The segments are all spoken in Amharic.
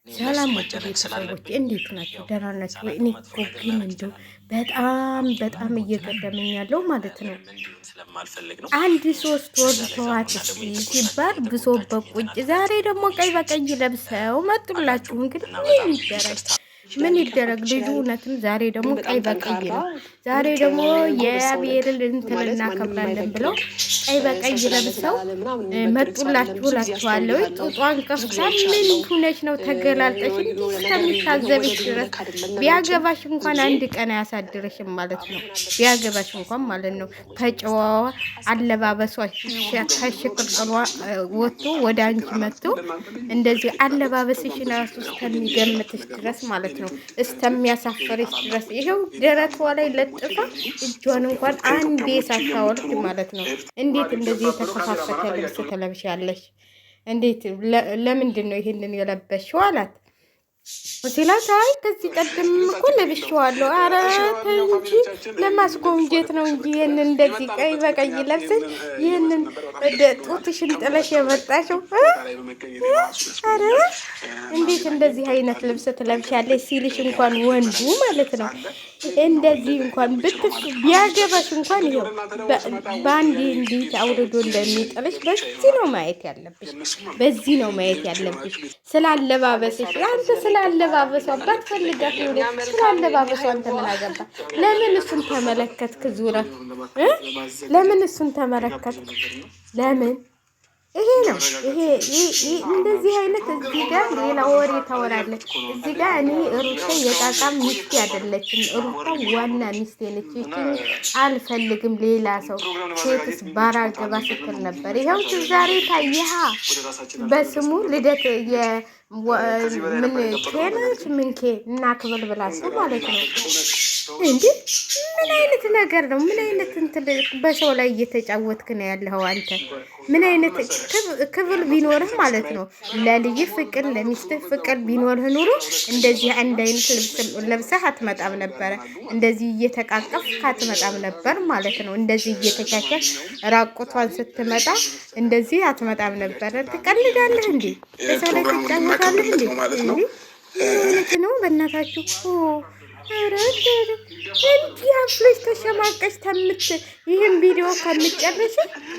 ሰላም ወደ ቤተሰቦች እንዴት ናቸው? ደህና ናቸው? እኔ እኮ ግን እንደው በጣም እየገረመኝ ያለው ማለት ነው አንድ 3 ወር ተዋት እስኪ ሲባል ብሶበት ቁጭ ዛሬ ደግሞ ቀይ በቀይ ለብሰው መጡላችሁ። እንግዲህ ምን ይደረግ ምን ይደረግ? ልጁ እውነትም ዛሬ ደግሞ ቀይ በቀይ ነው። ዛሬ ደግሞ የአብሔርን እንትን እናከብራለን ብለው ቀይ በቀይ ለብሰው መጡላችሁ እላችኋለሁ። ጡጧን ከፍታ ምን ሁነች ነው ተገላልጠሽ እንዲህ እስከሚታዘብሽ ድረስ ቢያገባሽ እንኳን አንድ ቀን አያሳድርሽም ማለት ነው። ቢያገባሽ እንኳን ማለት ነው። ከጨዋዋ አለባበሷ ከሽቅርቅሯ ወጥቶ ወደ አንቺ መጥቶ እንደዚህ አለባበስሽን ራሱ እስከሚገምትሽ ድረስ ማለት ነው፣ እስከሚያሳፈርሽ ድረስ ይሄው ደረቷ ላይ ለጥፋ እጇን እንኳን አንዴ ሳታወርድ ማለት ነው። እንዴት እንደዚህ የተከፋፈተ ልብስ ትለብሻለሽ? እንዴት ለምንድን ነው ይሄንን የለበሽው አላት። ሲላት አይ ከዚህ ቀደም እኮ ለብሼዋለሁ። ኧረ ተይ እንጂ ለማስጎምጀት ነው እንጂ ይህንን እንደዚህ ቀይ በቀይ ለብሰሽ ይህንን ጡትሽን ጥለሽ የመጣሽው። ኧረ እንዴት እንደዚህ አይነት ልብስ ትለብሻለሽ ሲልሽ እንኳን ወንዱ ማለት ነው እንደዚህ እንኳን ቢያገባሽ እንኳን ይኸው በአንድ እንዴት አውርዶ እንደሚጥልሽ በዚህ ነው ማየት ያለብሽ። በዚህ ነው ማየት ያለብሽ። ስላለባበስሽ አንተ ስላለባበሷ ባትፈልጋት ነው። ስላለባበሷ አንተ ምን አገባ? ለምን እሱን ተመለከትክ? ዙረህ ለምን እሱን ተመለከትክ? ለምን ይሄ ነው ይሄ እንደዚህ አይነት እዚህ ጋር ሌላ ወሬ ታወራለች። እዚህ ጋር እኔ ሩታ የጣጣም ሚስቴ አይደለችም። ሩታ ዋና ሚስቴ ነች። ይቺን አልፈልግም ሌላ ሰው ሴትስ ባራገባ ስትል ነበር። ይኸው ዛሬ ታየሃ በስሙ ልደት ምን ኬነች ምን ኬ እና ክብል ብላስ ማለት ነው እንዴ! ምን አይነት ነገር ነው? ምን አይነት እንትን በሰው ላይ እየተጫወትክ ነው ያለው አንተ? ምን አይነት ክብል ቢኖርህ ማለት ነው ለልጅ ፍቅር ለሚስትህ ፍቅር ቢኖርህ ኑሮ እንደዚህ አንድ አይነት ልብስ ለብሰህ አትመጣም ነበረ። እንደዚህ እየተቃቀፍክ አትመጣም ነበር ማለት ነው። እንደዚህ እየተቻቻል ራቁቷን ስትመጣ እንደዚህ አትመጣም ነበረ። ትቀልዳለህ እንዴ? በሰው ላይ ትጫወታለህ እንዴ? እንዴ ነው በእናታችሁ። ኧረ እንዲህ አፍለሽ ተሸማቀሽ ይህን ቪዲዮ ከምትጨርሽ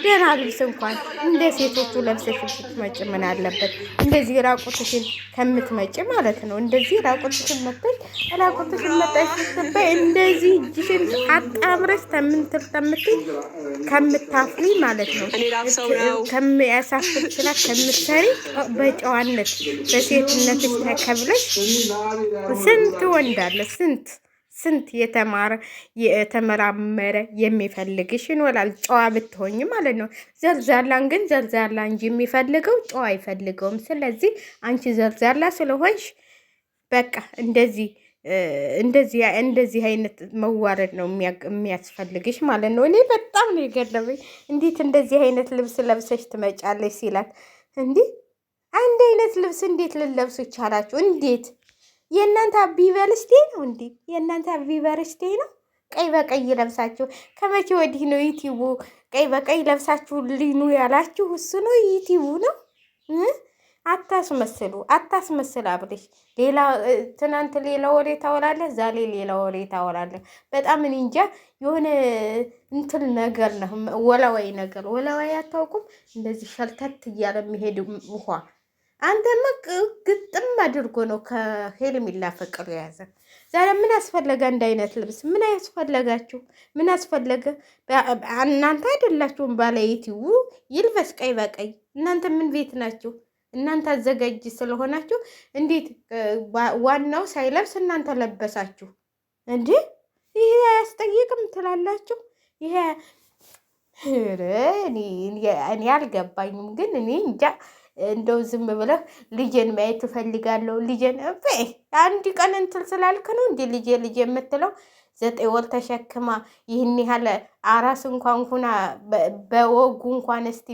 ደህና ልብስ እንኳን እንደ ሴቶቹ ለብሰሽ ብትመጪ ምን አለበት? እንደዚህ ራቁትሽን ከምትመጪ ማለት ነው። እንደዚህ ራቁትሽን መጣሽ ስትባይ እንደዚህ እጅሽን አጣምረሽ ከምትይ ከምታፍሪ ማለት ነው። ከሚያሳፍር ስራ ከምትሰሪ በጨዋነት በሴትነትሽ ተከብለሽ ስንት ወንድ አለ ስንት የተመራመረ የሚፈልግሽ ይኖራል። ጨዋ ብትሆኝ ማለት ነው። ዘርዛላን ግን ዘርዛላ እንጂ የሚፈልገው ጨዋ አይፈልገውም። ስለዚህ አንቺ ዘርዛላ ስለሆንሽ በቃ እንደዚህ አይነት መዋረድ ነው የሚያስፈልግሽ ማለት ነው። እኔ በጣም ነው የገረመኝ። እንዴት እንደዚህ አይነት ልብስ ለብሰሽ ትመጫለሽ ሲላት፣ እንዲህ አንድ አይነት ልብስ እንዴት ልለብሱ ይቻላችሁ? እንዴት የእናንተ ቢቨርስቴ ነው እንዴ? የእናንተ ቢቨርስቴ ነው? ቀይ በቀይ ለብሳችሁ ከመቼ ወዲህ ነው ዩቲዩቡ ቀይ በቀይ ለብሳችሁ ሊኑ ያላችሁ? እሱ ነው ዩቲዩቡ ነው። አታስመስል አብርሽ። ትናንት ሌላ ወሬ ታወራለህ፣ ዛሬ ሌላ ወሬ ታወራለህ። በጣም እኔ እንጃ የሆነ እንትን ነገር ነው፣ ወላዋይ ነገር። ወላዋይ አታውቁም? እንደዚህ ሸልተት እያለ የሚሄድ ውሃ። አንተማ ግጥም አድርጎ ነው ከሄርሜላ ፍቅር የያዘ። ዛሬ ምን አስፈለገ? አንድ አይነት ልብስ ምን ያስፈለጋችሁ? ምን አስፈለገ? እናንተ አይደላችሁም ባለይቲው ይልበስ ቀይ በቀይ። እናንተ ምን ቤት ናችሁ? እናንተ አዘጋጅ ስለሆናችሁ እንዴት ዋናው ሳይለብስ እናንተ ለበሳችሁ እንዴ? ይሄ አያስጠይቅም ትላላችሁ? ይሄ እኔ አልገባኝም። ግን እኔ እንጃ እንደው ዝም ብለህ ልጄን ማየት ትፈልጋለሁ። ልጄን አንድ ቀን እንትን ስላልክ ነው እንዴ ልጄ የምትለው? 9 ወር ተሸክማ ይህን ያህል አራስ እንኳን ሁና በወጉ እንኳን እስቲ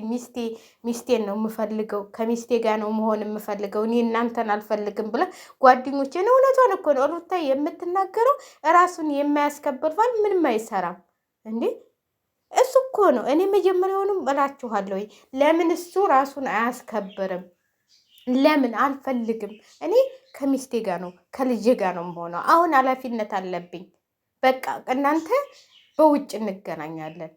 ሚስቴን ነው የምፈልገው፣ ከሚስቴ ጋር ነው መሆን የምፈልገው፣ እኔ እናንተን አልፈልግም ብለህ ጓደኞቼን። እውነቷን እኮ ነው ሩታ የምትናገረው። ራሱን የማያስከብር ባል ምንም አይሰራም እንዴ። እሱ እኮ ነው። እኔ መጀመሪያውንም እላችኋለሁ፣ ለምን እሱ ራሱን አያስከብርም? ለምን አልፈልግም። እኔ ከሚስቴ ጋር ነው ከልጄ ጋር ነው የምሆነው። አሁን ኃላፊነት አለብኝ። በቃ እናንተ በውጭ እንገናኛለን።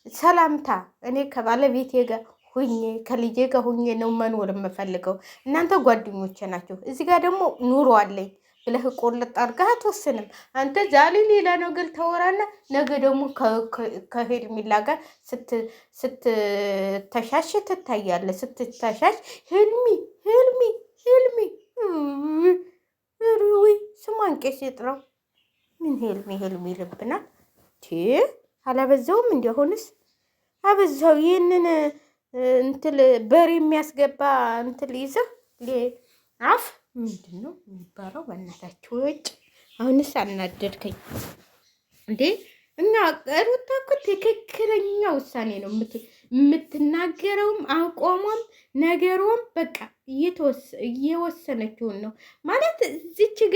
ሰላምታ እኔ ከባለቤቴ ጋር ሁኜ ከልጄ ጋር ሁኜ ነው መኖር የምፈልገው። እናንተ ጓደኞቼ ናቸው። እዚህ ጋር ደግሞ ኑሮ አለኝ ብለህ ቆልጥ አድርገህ አትወስንም። አንተ ዛሬ ሌላ ነገር ታወራና ነገ ደግሞ ከሄርሜላ ጋር ስትተሻሽ ትታያለህ። ስትተሻሽ ህልሚ ህልሚ ህልሚ ወይ ስሟን ቄስ ይጥራው። ምን ህልሚ ህልሚ ልብናል አላበዛውም? እንዲሆንስ አበዛው። ይህንን እንትል በር የሚያስገባ እንትል ይዘህ አፍ ምንድን ነው የሚባለው? በእናታችሁ ውጭ። አሁንስ አናደድከኝ እንዴ! እና ሩታ እኮ ትክክለኛ ውሳኔ ነው የምትናገረውም፣ አቋሟም ነገሯም በቃ እየወሰነችውን ነው ማለት። እዚች ጋ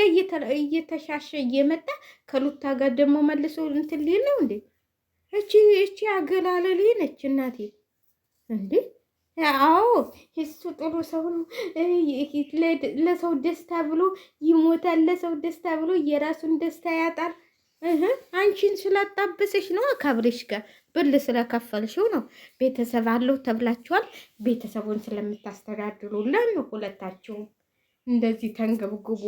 እየተሻሸ እየመጣ ከሉታ ጋር ደግሞ መልሶ እንትን ሊል ነው እንዴ? እቺ አገላለሌ ነች እናቴ እንዴ! አዎ እሱ ጥሩ ሰው ነው። ለሰው ደስታ ብሎ ይሞታል። ለሰው ደስታ ብሎ የራሱን ደስታ ያጣል። አንቺን ስላጣበሰሽ ነው። ከአብሬሽ ጋር ብር ስለከፈልሽው ነው። ቤተሰብ አለው ተብላችኋል። ቤተሰቡን ስለምታስተዳድሩለን ነው ሁለታችሁም እንደዚህ ተንገብግቡ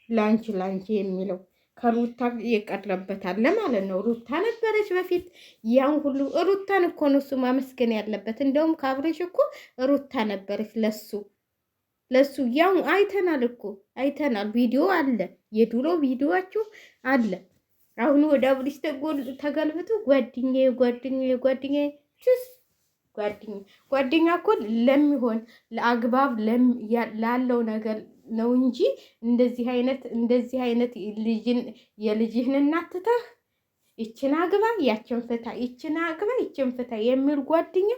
ላንቺ የሚለው ከሩታ የቀረበታለ ማለት ነው። ሩታ ነበረች በፊት ያን ሁሉ ሩታን እኮ ነው እሱ ማመስገን ያለበት። እንደውም ከአብሬሽ እኮ ሩታ ነበረች ለሱ ያው አይተናል እኮ አይተናል። ቪዲዮ አለ፣ የድሮ ቪዲዮአችሁ አለ። አሁን ወደ አብሬሽ ተገልብቶ ጓደኛዬ ጓደኛ እኮ ለሚሆን ለአግባብ ላለው ነገር ነው እንጂ እንደዚህ አይነት የልጅህን እናት ትተህ ይችን አግባ ያችን ፍታ፣ ይችን አግባ ይችን ፍታ የሚል ጓደኛ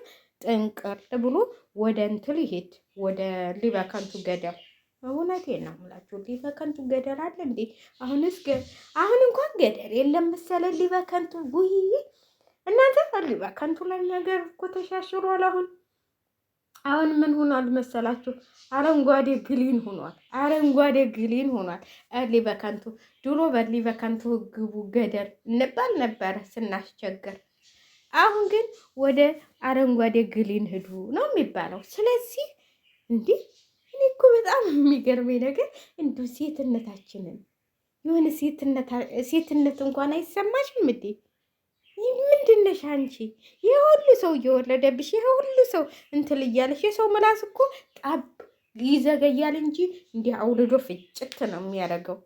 ጥንቅር ብሎ ወደ እንትል ይሄድ ወደ ሊበከንቱ ገደል። እውነቴን ነው የምላችሁ፣ ሊበከንቱ ገደል አለ እንዴ? አሁን እንኳን ገደል የለም መሰለ ሊበከንቱ። ጉይ እናንተ ሊበከንቱ ላይ ነገር እኮ ተሻሽሯል። አሁን ምን ሆኗል መሰላችሁ? አረንጓዴ ግሊን ሆኗል። ሊበከንቱ ድሮ በሊበከንቱ ግቡ ገደል እንባል ነበረ ስናስቸገር። አሁን ግን ወደ አረንጓዴ ግሊን ሂዱ ነው የሚባለው። ስለዚህ እንዲህ እኔ እኮ በጣም የሚገርመኝ ነገር እንዱ ሴትነታችንን የሆነ ሴትነት እንኳን አይሰማሽም እንዴ? ምንድነሽ አንቺ? ይሄ ሁሉ ሰው እየወለደብሽ፣ ይሄ ሁሉ ሰው እንትል እያለሽ፣ የሰው ምላስ እኮ ጣብ ይዘገያል እንጂ እንዲህ አውልዶ ፍጭት ነው የሚያደርገው።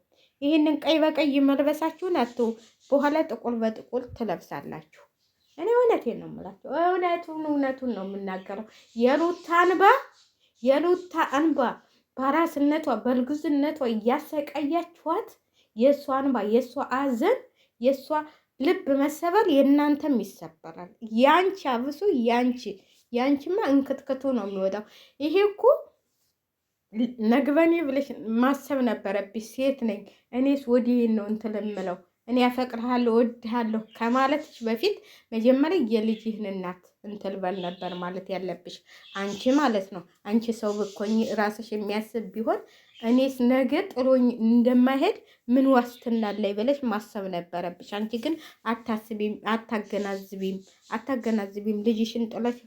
ይህንን ቀይ በቀይ መልበሳችሁን አትው፣ በኋላ ጥቁር በጥቁር ትለብሳላችሁ። እኔ እውነቴን ነው የምላችሁ፣ እውነቱን ነው የምናገረው። የሩታ እንባ በአራስነቷ በእርግዝነቷ እያሰቃያችኋት፣ የእሷ እንባ፣ የእሷ አዘን፣ የእሷ ልብ መሰበር የእናንተም ይሰበራል። ያንቺ አብሶ ያንቺማ እንክትክቱ ነው የሚወጣው። ይሄ እኮ ነግበኔ ብለሽ ማሰብ ነበረብሽ። ሴት ነኝ እኔስ ወዲህን ነው እንትን እምለው እኔ ያፈቅርሃለሁ ወድሃለሁ ከማለትሽ በፊት መጀመሪያ የልጅህን እናት እንትን በል ነበር ማለት ያለብሽ አንቺ ማለት ነው። አንቺ ሰው ብኮኝ ራስሽ የሚያስብ ቢሆን እኔስ ነገ ጥሎኝ እንደማይሄድ ምን ዋስትና ላይ ብለሽ ማሰብ ነበረብሽ። አንቺ ግን አታገናዝቢም። ልጅሽን ጥለሽ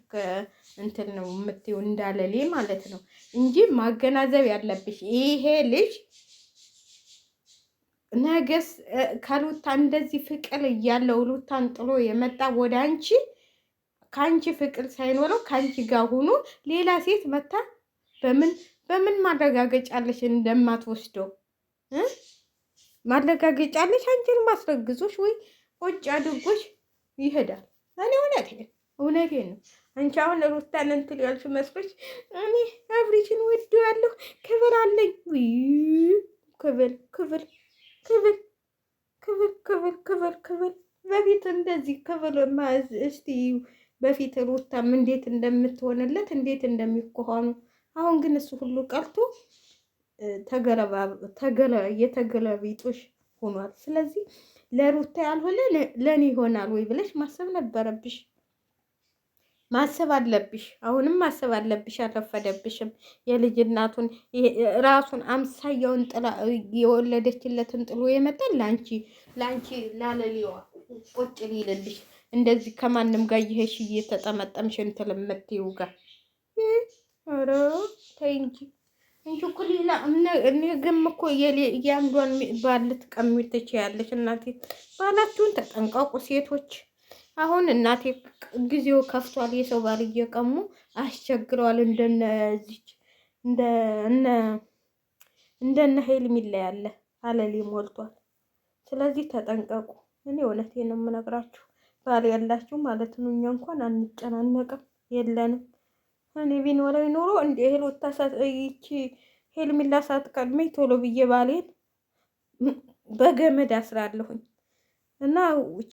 እንትን ነው የምትይው እንዳለሌ ማለት ነው እንጂ ማገናዘብ ያለብሽ ይሄ ልጅ ነገስ ከሩታ እንደዚህ ፍቅር እያለው ሩታን ጥሎ የመጣ ወደ አንቺ ከአንቺ ፍቅር ሳይኖረው ከአንቺ ጋር ሆኖ ሌላ ሴት መታ በምን ማረጋገጫለሽ እንደማትወስደው ማረጋገጫለሽ? አንቺን ማስረግዞሽ ወይ ቁጭ አድርጎሽ ይሄዳል። እኔ እውነቴን ነው። አንቺ አሁን ሩታን እንትን ያልሽ መስሎሽ እኔ አብሬሽን ወደዋለሁ ክብር አለኝ ክብር በፊት እንደዚህ ክብር ማዝ እስቲ በፊት ሩታም እንዴት እንደምትሆንለት እንዴት እንደሚኮሃኑ። አሁን ግን እሱ ሁሉ ቀርቶ የተገለቢጦሽ ሆኗል። ስለዚህ ለሩታ ያልሆነ ለኔ ይሆናል ወይ ብለሽ ማሰብ ነበረብሽ። ማሰብ አለብሽ። አሁንም ማሰብ አለብሽ። አልረፈደብሽም። የልጅ እናቱን ራሱን አምሳያውን ጥላ የወለደችለትን ጥሎ የመጣል ለአንቺ ላለሊዋ ቁጭ ሊልልሽ እንደዚህ ከማንም ጋር ይሄሽ እየተጠመጠምሽ እንትን የምትይው ጋር ኧረ ተይ እንጂ እኮ ሌላ ነገም እኮ የአንዷን ባል ልትቀሚ ትችያለሽ። እናቴ ባላችሁን ተጠንቀቁ ሴቶች። አሁን እናቴ ጊዜው ከፍቷል። የሰው ባል እየቀሙ አስቸግረዋል። እንደነዚች እንደነ ሄርሜላ ያለ አለሌ ሞልቷል። ስለዚህ ተጠንቀቁ። እኔ እውነቴን ነው የምነግራችሁ። ባል ያላችሁ ማለት ነው። እኛ እንኳን አንጨናነቅም የለንም። እኔ ቢኖረኝ ኖሮ እንደ ይቺ ሄርሜላ ሳትቀድመኝ ቶሎ ብዬ ባሌን በገመድ አስራለሁኝ እና